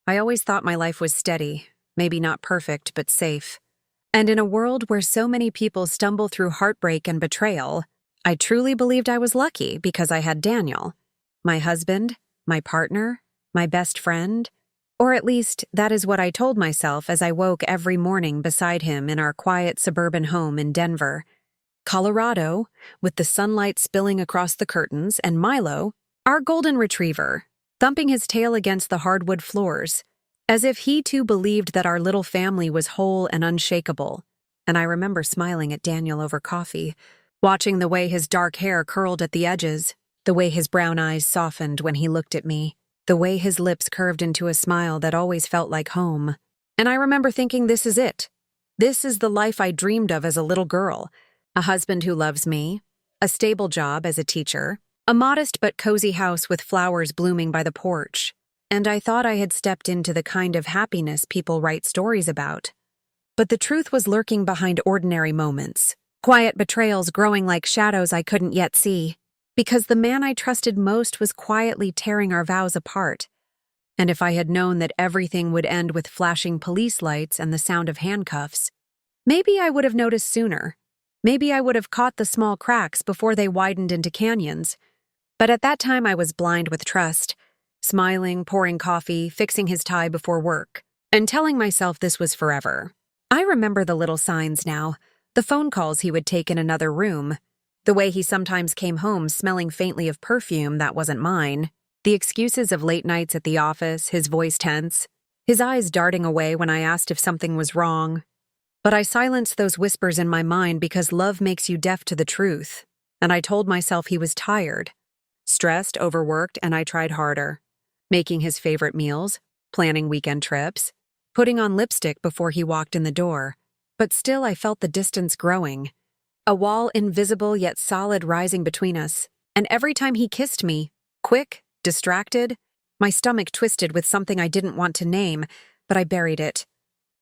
I always thought my life was steady, maybe not perfect, but safe. And in a world where so many people stumble through heartbreak and betrayal, I truly believed I was lucky because I had Daniel, my husband, my partner, my best friend, or at least that is what I told myself as I woke every morning beside him in our quiet suburban home in Denver, Colorado, with the sunlight spilling across the curtains, and Milo, our golden retriever, thumping his tail against the hardwood floors, as if he too believed that our little family was whole and unshakable. And I remember smiling at Daniel over coffee, watching the way his dark hair curled at the edges, the way his brown eyes softened when he looked at me, the way his lips curved into a smile that always felt like home. And I remember thinking, this is it. This is the life I dreamed of as a little girl. A husband who loves me, a stable job as a teacher, a modest but cozy house with flowers blooming by the porch. And I thought I had stepped into the kind of happiness people write stories about. But the truth was lurking behind ordinary moments, quiet betrayals growing like shadows I couldn't yet see, because the man I trusted most was quietly tearing our vows apart. And if I had known that everything would end with flashing police lights and the sound of handcuffs, maybe I would have noticed sooner. Maybe I would have caught the small cracks before they widened into canyons. But at that time I was blind with trust, smiling, pouring coffee, fixing his tie before work, and telling myself this was forever. I remember the little signs now, the phone calls he would take in another room, the way he sometimes came home smelling faintly of perfume that wasn't mine, the excuses of late nights at the office, his voice tense, his eyes darting away when I asked if something was wrong. But I silenced those whispers in my mind because love makes you deaf to the truth, and I told myself he was tired, stressed, overworked, and I tried harder, making his favorite meals, planning weekend trips, putting on lipstick before he walked in the door. But still I felt the distance growing, a wall invisible yet solid rising between us, and every time he kissed me, quick, distracted, my stomach twisted with something I didn't want to name, but I buried it,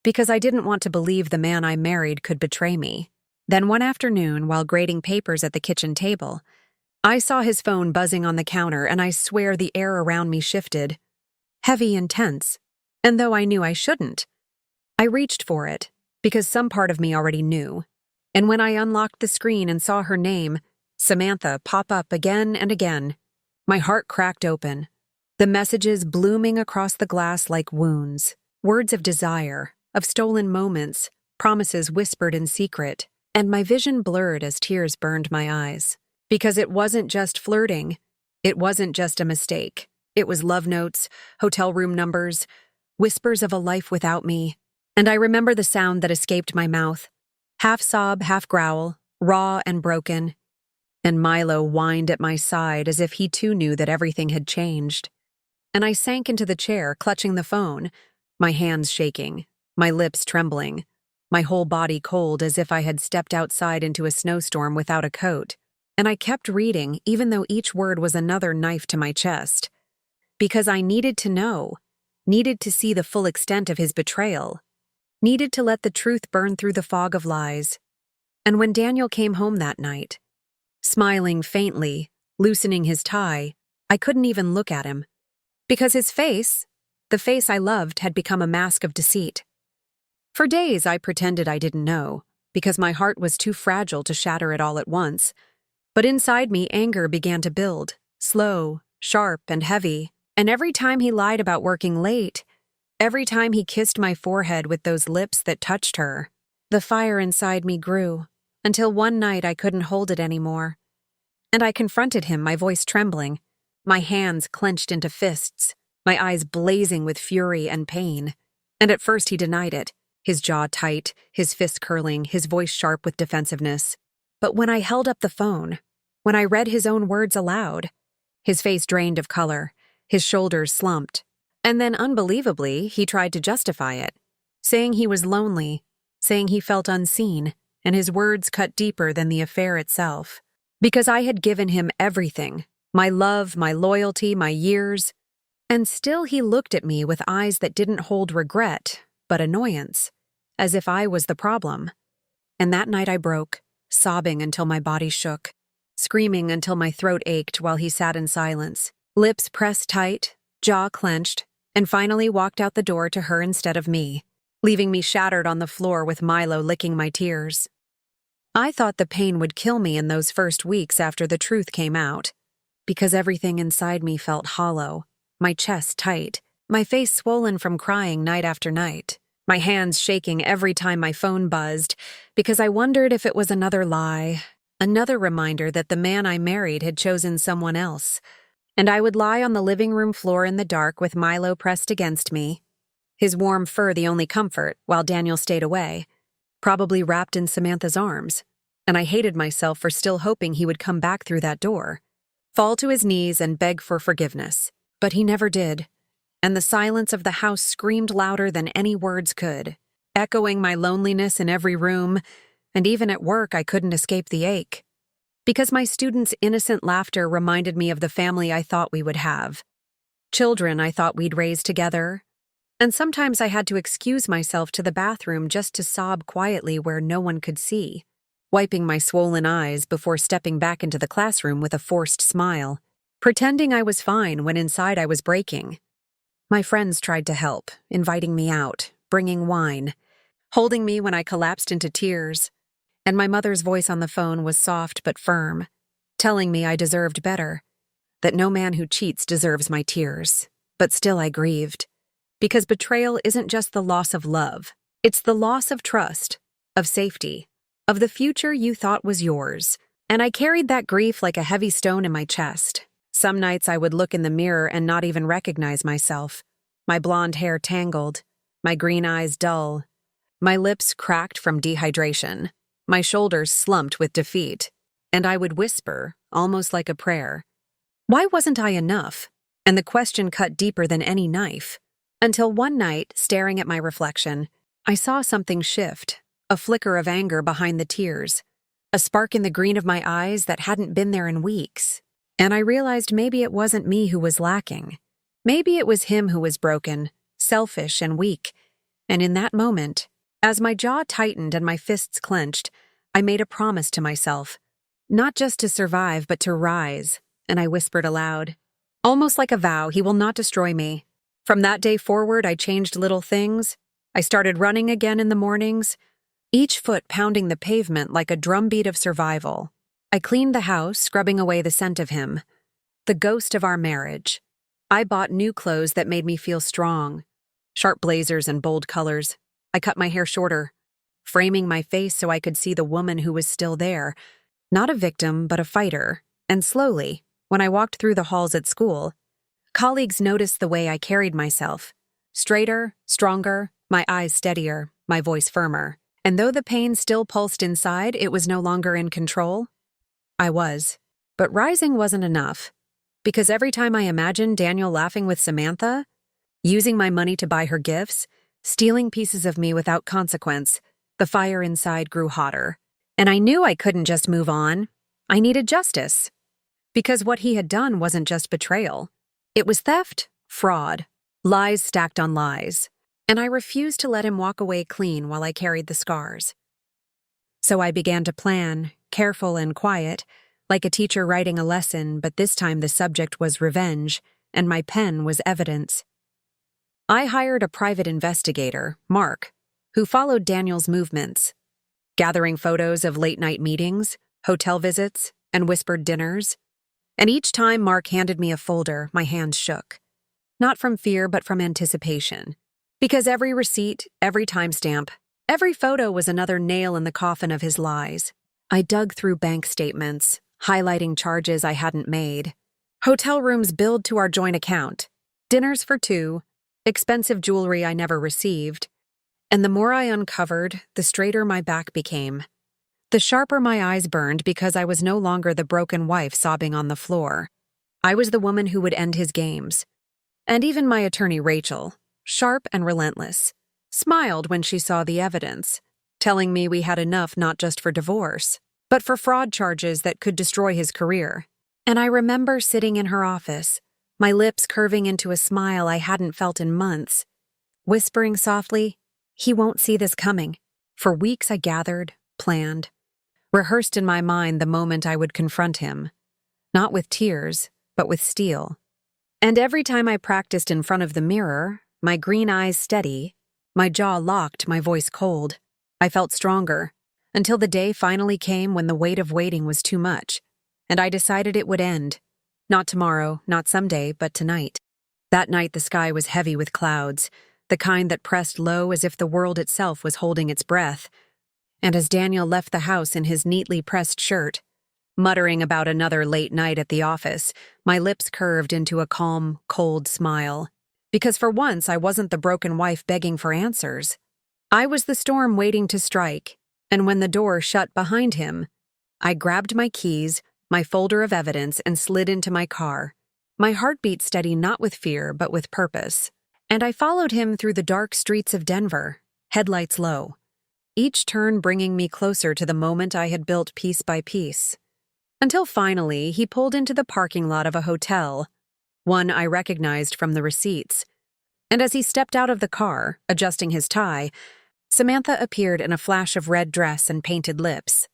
because I didn't want to believe the man I married could betray me. Then one afternoon, while grading papers at the kitchen table, I saw his phone buzzing on the counter, and I swear the air around me shifted, heavy and tense. And though I knew I shouldn't, I reached for it, because some part of me already knew. And when I unlocked the screen and saw her name, Samantha, pop up again and again, my heart cracked open, the messages blooming across the glass like wounds, words of desire, of stolen moments, promises whispered in secret, and my vision blurred as tears burned my eyes. Because it wasn't just flirting, it wasn't just a mistake. It was love notes, hotel room numbers, whispers of a life without me. And I remember the sound that escaped my mouth, half sob, half growl, raw and broken. And Milo whined at my side as if he too knew that everything had changed. And I sank into the chair, clutching the phone, my hands shaking, my lips trembling, my whole body cold as if I had stepped outside into a snowstorm without a coat. And I kept reading, even though each word was another knife to my chest. Because I needed to know, needed to see the full extent of his betrayal, needed to let the truth burn through the fog of lies. And when Daniel came home that night, smiling faintly, loosening his tie, I couldn't even look at him. Because his face, the face I loved, had become a mask of deceit. For days I pretended I didn't know, because my heart was too fragile to shatter it all at once. But inside me, anger began to build, slow, sharp, and heavy. And every time he lied about working late, every time he kissed my forehead with those lips that touched her, the fire inside me grew, until one night I couldn't hold it anymore. And I confronted him, my voice trembling, my hands clenched into fists, my eyes blazing with fury and pain. And at first he denied it, his jaw tight, his fist curling, his voice sharp with defensiveness. But when I held up the phone, when I read his own words aloud, his face drained of color, his shoulders slumped, and then unbelievably, he tried to justify it, saying he was lonely, saying he felt unseen, and his words cut deeper than the affair itself. Because I had given him everything, my love, my loyalty, my years, and still he looked at me with eyes that didn't hold regret, but annoyance, as if I was the problem. And that night I broke, sobbing until my body shook, screaming until my throat ached while he sat in silence, lips pressed tight, jaw clenched, and finally walked out the door to her instead of me, leaving me shattered on the floor with Milo licking my tears. I thought the pain would kill me in those first weeks after the truth came out, because everything inside me felt hollow, my chest tight, my face swollen from crying night after night, my hands shaking every time my phone buzzed, because I wondered if it was another lie, another reminder that the man I married had chosen someone else. And I would lie on the living room floor in the dark with Milo pressed against me, his warm fur the only comfort, while Daniel stayed away, probably wrapped in Samantha's arms, and I hated myself for still hoping he would come back through that door, fall to his knees and beg for forgiveness. But he never did, and the silence of the house screamed louder than any words could, echoing my loneliness in every room, and even at work I couldn't escape the ache. Because my students' innocent laughter reminded me of the family I thought we would have, children I thought we'd raise together, and sometimes I had to excuse myself to the bathroom just to sob quietly where no one could see, wiping my swollen eyes before stepping back into the classroom with a forced smile, pretending I was fine when inside I was breaking. My friends tried to help, inviting me out, bringing wine, holding me when I collapsed into tears, and my mother's voice on the phone was soft but firm, telling me I deserved better, that no man who cheats deserves my tears. But still I grieved, because betrayal isn't just the loss of love, it's the loss of trust, of safety, of the future you thought was yours. And I carried that grief like a heavy stone in my chest. Some nights I would look in the mirror and not even recognize myself, my blonde hair tangled, my green eyes dull, my lips cracked from dehydration, my shoulders slumped with defeat, and I would whisper, almost like a prayer, why wasn't I enough? And the question cut deeper than any knife, until one night, staring at my reflection, I saw something shift, a flicker of anger behind the tears, a spark in the green of my eyes that hadn't been there in weeks, and I realized maybe it wasn't me who was lacking. Maybe it was him who was broken, selfish and weak, and in that moment, as my jaw tightened and my fists clenched, I made a promise to myself, not just to survive, but to rise, and I whispered aloud, almost like a vow, he will not destroy me. From that day forward, I changed little things. I started running again in the mornings, each foot pounding the pavement like a drumbeat of survival. I cleaned the house, scrubbing away the scent of him, the ghost of our marriage. I bought new clothes that made me feel strong, sharp blazers and bold colors. I cut my hair shorter, framing my face so I could see the woman who was still there, not a victim, but a fighter. And slowly, when I walked through the halls at school, colleagues noticed the way I carried myself, straighter, stronger, my eyes steadier, my voice firmer. And though the pain still pulsed inside, it was no longer in control. I was. But rising wasn't enough, because every time I imagined Daniel laughing with Samantha, using my money to buy her gifts, stealing pieces of me without consequence, the fire inside grew hotter. And I knew I couldn't just move on. I needed justice. Because what he had done wasn't just betrayal. It was theft, fraud, lies stacked on lies. And I refused to let him walk away clean while I carried the scars. So I began to plan, careful and quiet, like a teacher writing a lesson, but this time the subject was revenge, and my pen was evidence. I hired a private investigator, Mark, who followed Daniel's movements, gathering photos of late-night meetings, hotel visits, and whispered dinners. And each time Mark handed me a folder, my hands shook. Not from fear, but from anticipation. Because every receipt, every timestamp, every photo was another nail in the coffin of his lies. I dug through bank statements, highlighting charges I hadn't made, hotel rooms billed to our joint account, dinners for two, expensive jewelry I never received. And the more I uncovered, the straighter my back became. The sharper my eyes burned because I was no longer the broken wife sobbing on the floor. I was the woman who would end his games. And even my attorney, Rachel, sharp and relentless, smiled when she saw the evidence, telling me we had enough not just for divorce, but for fraud charges that could destroy his career. And I remember sitting in her office, my lips curving into a smile I hadn't felt in months, whispering softly, "He won't see this coming." For weeks I gathered, planned, rehearsed in my mind the moment I would confront him, not with tears, but with steel. And every time I practiced in front of the mirror, my green eyes steady, my jaw locked, my voice cold, I felt stronger, until the day finally came when the weight of waiting was too much, and I decided it would end. Not tomorrow, not someday, but tonight. That night the sky was heavy with clouds, the kind that pressed low as if the world itself was holding its breath. And as Daniel left the house in his neatly pressed shirt, muttering about another late night at the office, my lips curved into a calm, cold smile. Because for once I wasn't the broken wife begging for answers. I was the storm waiting to strike, and when the door shut behind him, I grabbed my keys, my folder of evidence, and slid into my car, my heartbeat steady not with fear but with purpose. And I followed him through the dark streets of Denver, headlights low, each turn bringing me closer to the moment I had built piece by piece. Until finally, he pulled into the parking lot of a hotel, one I recognized from the receipts. And as he stepped out of the car, adjusting his tie, Samantha appeared in a flash of red dress and painted lips,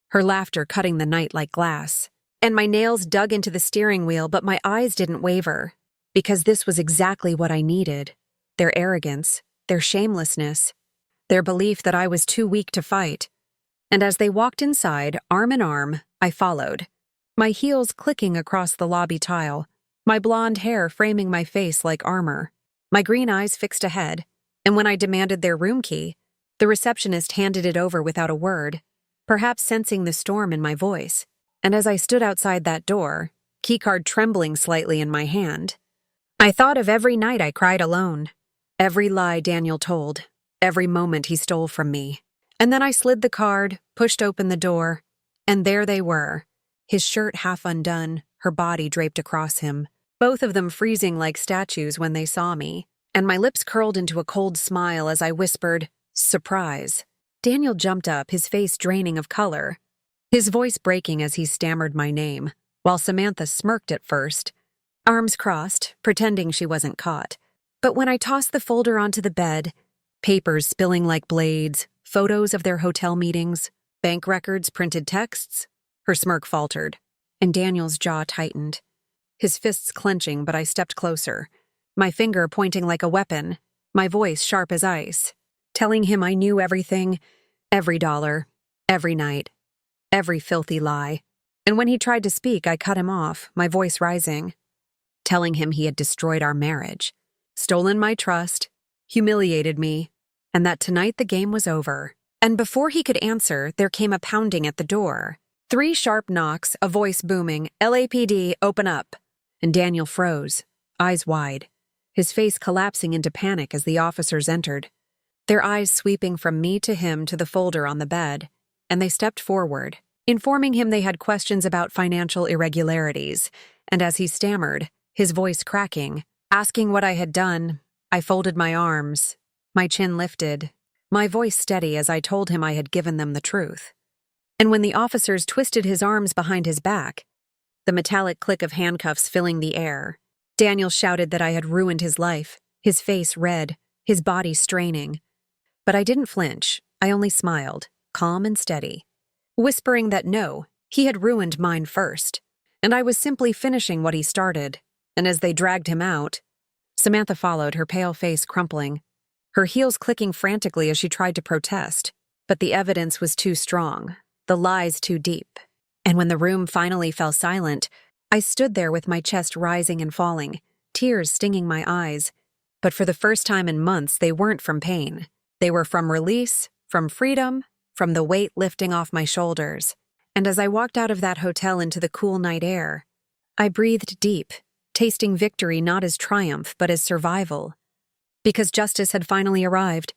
her laughter cutting the night like glass. And my nails dug into the steering wheel, but my eyes didn't waver, because this was exactly what I needed. Their arrogance, their shamelessness, their belief that I was too weak to fight. And as they walked inside, arm in arm, I followed, my heels clicking across the lobby tile, my blonde hair framing my face like armor, my green eyes fixed ahead, and when I demanded their room key, the receptionist handed it over without a word, perhaps sensing the storm in my voice. And as I stood outside that door, keycard trembling slightly in my hand, I thought of every night I cried alone, every lie Daniel told, every moment he stole from me. And then I slid the card, pushed open the door, and there they were, his shirt half undone, her body draped across him, both of them freezing like statues when they saw me, and my lips curled into a cold smile as I whispered, "Surprise." Daniel jumped up, his face draining of color, his voice breaking as he stammered my name, while Samantha smirked at first, arms crossed, pretending she wasn't caught. But when I tossed the folder onto the bed, papers spilling like blades, photos of their hotel meetings, bank records, printed texts, her smirk faltered, and Daniel's jaw tightened, his fists clenching, but I stepped closer, my finger pointing like a weapon, my voice sharp as ice, telling him I knew everything, every dollar, every night, every filthy lie. And when he tried to speak, I cut him off, my voice rising, telling him he had destroyed our marriage, stolen my trust, humiliated me, and that tonight the game was over. And before he could answer, there came a pounding at the door. 3 sharp knocks, a voice booming, "LAPD, open up." And Daniel froze, eyes wide, his face collapsing into panic as the officers entered, their eyes sweeping from me to him to the folder on the bed, and they stepped forward, informing him they had questions about financial irregularities, and as he stammered, his voice cracking, asking what I had done, I folded my arms, my chin lifted, my voice steady as I told him I had given them the truth. And when the officers twisted his arms behind his back, the metallic click of handcuffs filling the air, Daniel shouted that I had ruined his life, his face red, his body straining. But I didn't flinch, I only smiled, calm and steady, whispering that no, he had ruined mine first, and I was simply finishing what he started. And as they dragged him out, Samantha followed, her pale face crumpling, her heels clicking frantically as she tried to protest. But the evidence was too strong, the lies too deep. And when the room finally fell silent, I stood there with my chest rising and falling, tears stinging my eyes. But for the first time in months, they weren't from pain. They were from release, from freedom, from the weight lifting off my shoulders. And as I walked out of that hotel into the cool night air, I breathed deep, tasting victory not as triumph but as survival. Because justice had finally arrived.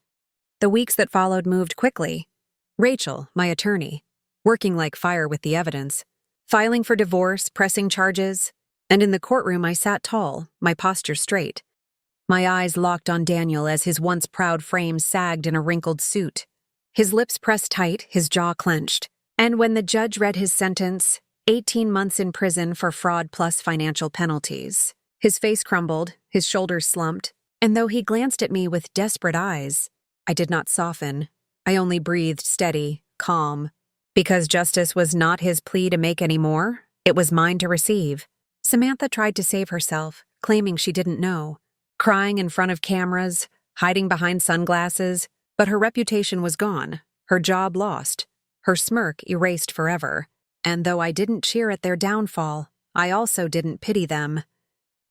The weeks that followed moved quickly. Rachel, my attorney, working like fire with the evidence, filing for divorce, pressing charges, and in the courtroom I sat tall, my posture straight. My eyes locked on Daniel as his once proud frame sagged in a wrinkled suit. His lips pressed tight, his jaw clenched. And when the judge read his sentence, 18 months in prison for fraud plus financial penalties, his face crumbled, his shoulders slumped, and though he glanced at me with desperate eyes, I did not soften. I only breathed steady, calm. Because justice was not his plea to make any more, it was mine to receive. Samantha tried to save herself, claiming she didn't know, crying in front of cameras, hiding behind sunglasses, but her reputation was gone, her job lost, her smirk erased forever. And though I didn't cheer at their downfall, I also didn't pity them.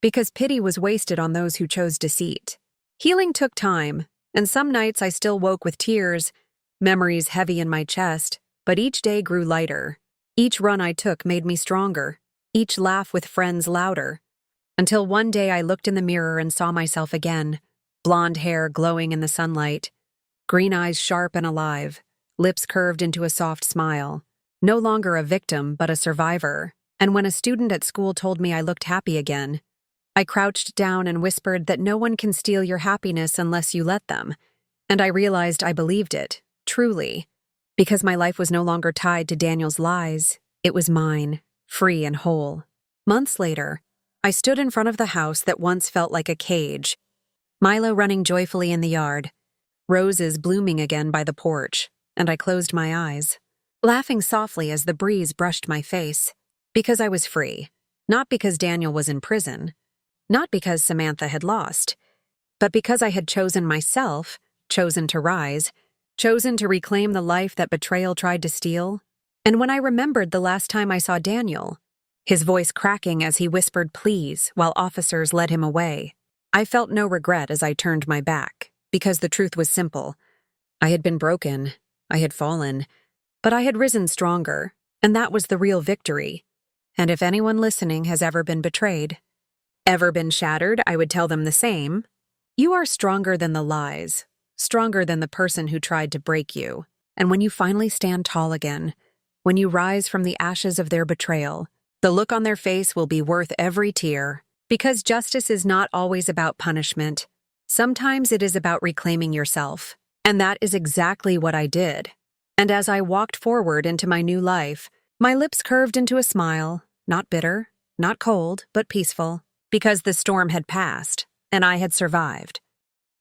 Because pity was wasted on those who chose deceit. Healing took time, and some nights I still woke with tears, memories heavy in my chest, but each day grew lighter. Each run I took made me stronger, each laugh with friends louder. Until one day I looked in the mirror and saw myself again, blonde hair glowing in the sunlight, green eyes sharp and alive, lips curved into a soft smile. No longer a victim, but a survivor. And when a student at school told me I looked happy again, I crouched down and whispered that no one can steal your happiness unless you let them. And I realized I believed it, truly. Because my life was no longer tied to Daniel's lies, it was mine, free and whole. Months later, I stood in front of the house that once felt like a cage, Milo running joyfully in the yard, roses blooming again by the porch, and I closed my eyes, laughing softly as the breeze brushed my face, because I was free, not because Daniel was in prison, not because Samantha had lost, but because I had chosen myself, chosen to rise, chosen to reclaim the life that betrayal tried to steal. And when I remembered the last time I saw Daniel, his voice cracking as he whispered please while officers led him away, I felt no regret as I turned my back, because the truth was simple. I had been broken, I had fallen, but I had risen stronger, and that was the real victory. And if anyone listening has ever been betrayed, ever been shattered, I would tell them the same. You are stronger than the lies, stronger than the person who tried to break you. And when you finally stand tall again, when you rise from the ashes of their betrayal, the look on their face will be worth every tear. Because justice is not always about punishment. Sometimes it is about reclaiming yourself. And that is exactly what I did. And as I walked forward into my new life, my lips curved into a smile, not bitter, not cold, but peaceful. Because the storm had passed, and I had survived.